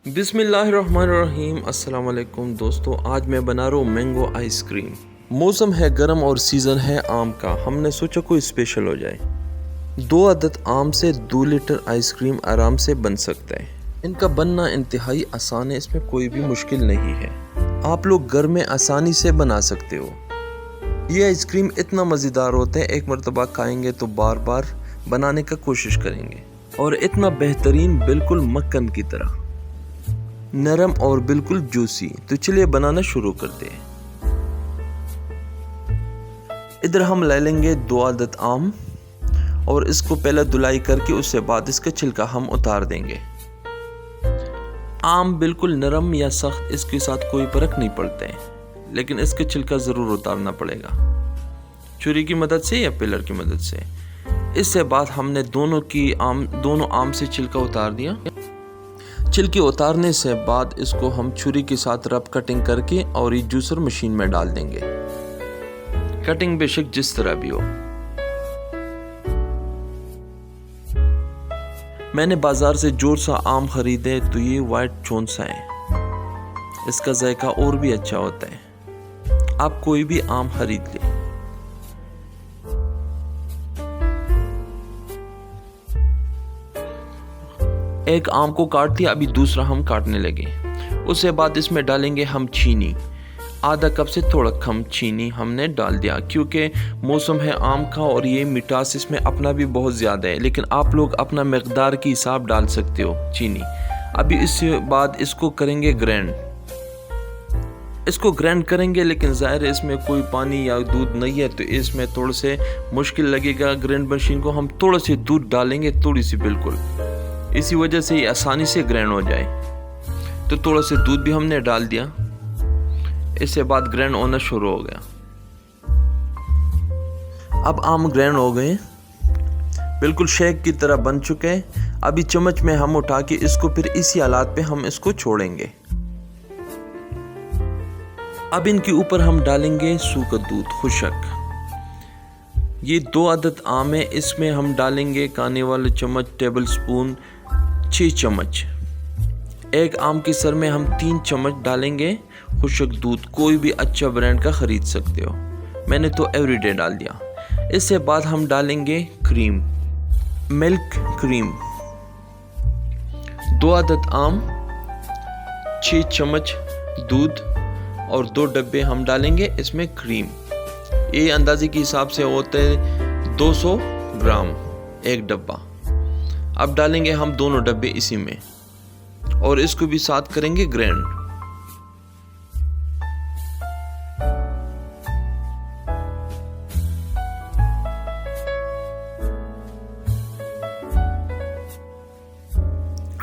बिस्मिल्लाहिर्रहमानिर्रहीम। अस्सलाम वालेकुम दोस्तों, आज मैं बना रहा हूँ मैंगो आइसक्रीम। मौसम है गर्म और सीज़न है आम का। हमने सोचा कोई स्पेशल हो जाए। 2 अदद आम से 2 लीटर आइसक्रीम आराम से बन सकता है। इनका बनना इंतहाई आसान है, इसमें कोई भी मुश्किल नहीं है। आप लोग घर में आसानी से बना सकते हो। ये आइसक्रीम इतना मज़ेदार होता है, एक मरतबा खाएंगे तो बार बार बनाने का कोशिश करेंगे। और इतना बेहतरीन, बिल्कुल मक्खन की तरह नरम और बिल्कुल जूसी। तो चलिए बनाना शुरू करते हैं। इधर हम ले लेंगे 2 अदद आम और इसको पहले धुलाई करके उससे बाद इसका छिलका हम उतार देंगे। आम बिल्कुल नरम या सख्त, इसके साथ कोई फर्क नहीं पड़ता है, लेकिन इसका छिलका ज़रूर उतारना पड़ेगा, छुरी की मदद से या पिलर की मदद से। इससे बाद हमने दोनों आम से छिलका उतार दिया। छिलके उतारने से बाद इसको हम छुरी के साथ रफ कटिंग करके और ये जूसर मशीन में डाल देंगे। कटिंग बेशक जिस तरह भी हो। मैंने बाजार से जोर सा आम खरीदे तो ये वाइट चौंसा है, इसका जायका और भी अच्छा होता है। आप कोई भी आम खरीद ले। एक आम को काट दिया, अभी दूसरा हम काटने लगे। उसके बाद इसमें डालेंगे हम चीनी। आधा कप से थोड़ा कम चीनी हमने डाल दिया, क्योंकि मौसम है आम का और ये मिठास इसमें अपना भी बहुत ज़्यादा है, लेकिन आप लोग अपना मकदार के हिसाब डाल सकते हो चीनी। अभी इसके बाद इसको करेंगे ग्राइंड। इसको ग्राइंड करेंगे, लेकिन ज़ाहिर है इसमें कोई पानी या दूध नहीं है, तो इसमें थोड़ा से मुश्किल लगेगा। ग्राइंड मशीन को हम थोड़ा से दूध डालेंगे, थोड़ी सी, बिल्कुल, इसी वजह से ये आसानी से ग्राइंड हो जाए। तो थोड़ा से दूध भी हमने डाल दिया। इसके बाद ग्राइंड होना शुरू हो गया। अब आम ग्राइंड हो गए, बिल्कुल शेक की तरह बन चुके हैं। अभी चम्मच में हम उठा के इसको फिर इसी हालात पे हम इसको छोड़ेंगे। अब इनके ऊपर हम डालेंगे सूखा दूध खुशक। ये 2 अदद आम है, इसमें हम डालेंगे खाने वाले चम्मच टेबल स्पून 6 चम्मच। एक आम के सर में हम 3 चम्मच डालेंगे खुशक दूध। कोई भी अच्छा ब्रांड का खरीद सकते हो, मैंने तो एवरीडे डाल दिया। इससे बाद हम डालेंगे क्रीम, मिल्क क्रीम। 2 अदद आम, 6 चम्मच दूध और 2 डब्बे हम डालेंगे इसमें क्रीम। ये अंदाजे के हिसाब से होता है 200 ग्राम एक डब्बा। अब डालेंगे हम दोनों डब्बे इसी में और इसको भी साथ करेंगे ग्राइंड।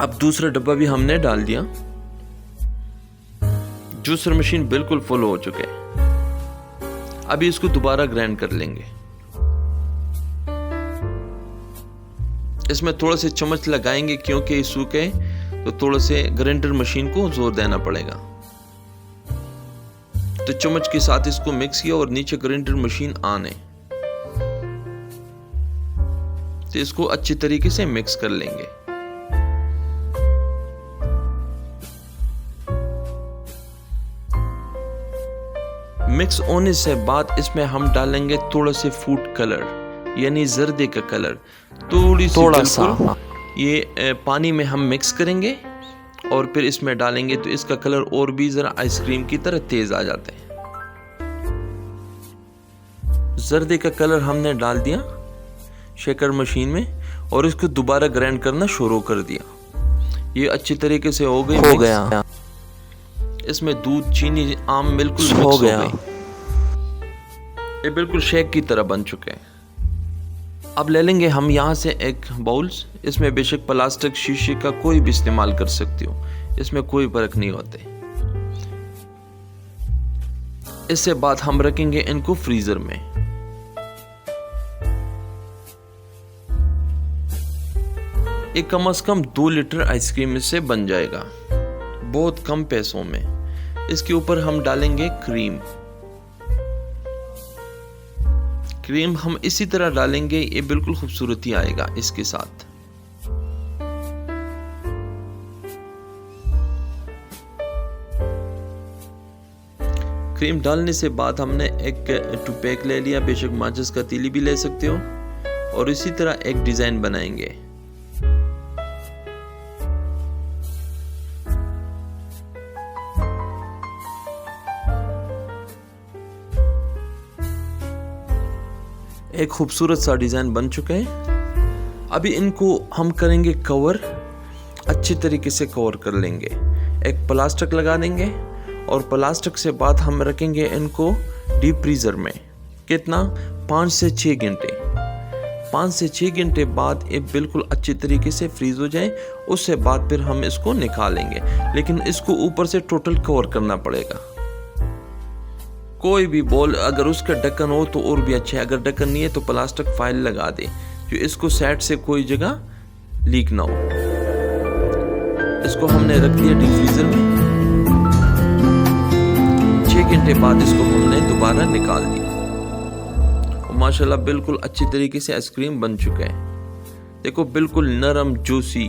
अब दूसरा डब्बा भी हमने डाल दिया। जूसर मशीन बिल्कुल फुल हो चुके हैं। अभी इसको दोबारा ग्राइंड कर लेंगे। इसमें थोड़ा से चम्मच लगाएंगे, क्योंकि सूखे तो थोड़ा से ग्राइंडर मशीन को जोर देना पड़ेगा। तो चम्मच के साथ इसको मिक्स किया और नीचे ग्राइंडर मशीन ऑन है, तो इसको अच्छी तरीके से मिक्स कर लेंगे। मिक्स होने से बाद इसमें हम डालेंगे थोड़ा से फूड कलर, यानी जर्दे का कलर, थोड़ा सा। ये पानी में हम मिक्स करेंगे और फिर इसमें डालेंगे, तो इसका कलर और भी ज़रा आइसक्रीम की तरह तेज आ जाता है। जर्दे का कलर हमने डाल दिया शेकर मशीन में और इसको दोबारा ग्राइंड करना शुरू कर दिया। ये अच्छी तरीके से हो गया। इसमें दूध, चीनी, आम बिल्कुल हो गया। ये बिल्कुल शेक की तरह बन चुके हैं। अब ले लेंगे हम यहाँ से एक बाउल्स। इसमें बेशक प्लास्टिक, शीशे का कोई भी इस्तेमाल कर सकते हो, इसमें कोई फर्क नहीं होते। इससे बाद हम रखेंगे इनको फ्रीजर में। ये कम से कम 2 लीटर आइसक्रीम इससे बन जाएगा, बहुत कम पैसों में। इसके ऊपर हम डालेंगे क्रीम। क्रीम हम इसी तरह डालेंगे, ये बिल्कुल खूबसूरती आएगा इसके साथ। क्रीम डालने से बाद हमने एक टूथपिक ले लिया, बेशक माचिस का तीली भी ले सकते हो, और इसी तरह एक डिज़ाइन बनाएंगे। एक खूबसूरत सा डिज़ाइन बन चुका है। अभी इनको हम करेंगे कवर, अच्छी तरीके से कवर कर लेंगे। एक प्लास्टिक लगा देंगे और प्लास्टिक से बाद हम रखेंगे इनको डीप फ्रीज़र में। कितना? 5 से 6 घंटे। 5 से 6 घंटे बाद ये बिल्कुल अच्छी तरीके से फ्रीज़ हो जाए, उससे बाद फिर हम इसको निकालेंगे। लेकिन इसको ऊपर से टोटल कवर करना पड़ेगा। कोई भी बॉल अगर उसका ढक्कन हो तो और भी अच्छा है, अगर ढक्कन नहीं है तो प्लास्टिक फाइल लगा दे जो इसको साइड से कोई जगह लीक ना हो। इसको हमने रख दिया डीप फ्रीजर में। 6 घंटे बाद इसको हमने दोबारा निकाल दिया और माशाल्लाह बिल्कुल अच्छी तरीके से आइसक्रीम बन चुका है। देखो बिल्कुल नरम जूसी।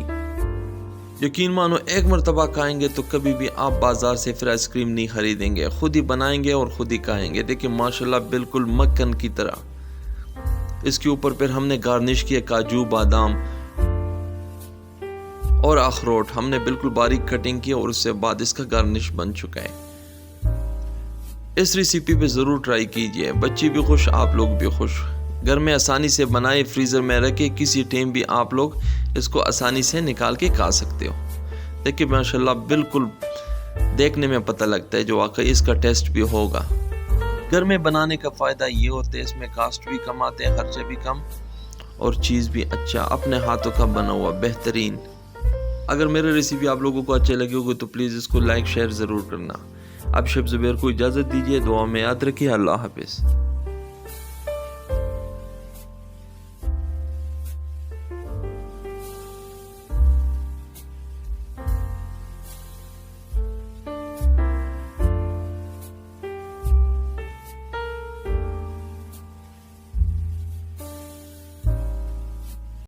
यकीन मानो एक मरतबा खाएंगे तो कभी भी आप बाजार से फिर आइसक्रीम नहीं खरीदेंगे, खुद ही बनाएंगे और खुद ही खाएंगे। देखिए माशाल्लाह बिल्कुल मक्खन की तरह। इसके ऊपर फिर हमने गार्निश किया काजू, बादाम और अखरोट हमने बिल्कुल बारीक कटिंग की और उससे बाद इसका गार्निश बन चुका है। इस रेसिपी पे ज़रूर ट्राई कीजिए, बच्चे भी खुश, आप लोग भी खुश। घर में आसानी से बनाए, फ्रीज़र में रखे, किसी टाइम भी आप लोग इसको आसानी से निकाल के खा सकते हो। देखिए माशाल्लाह बिल्कुल देखने में पता लगता है जो वाकई इसका टेस्ट भी होगा। घर में बनाने का फ़ायदा ये होता है, इसमें कास्ट भी कम आते हैं, खर्चे भी कम और चीज़ भी अच्छा, अपने हाथों का बना हुआ बेहतरीन। अगर मेरी रेसिपी आप लोगों को अच्छे लगे होगी तो प्लीज़ इसको लाइक शेयर ज़रूर करना। अब शेफ ज़ुबैर को इजाज़त दीजिए, दुआ में याद रखिए। अल्लाह हाफिज़।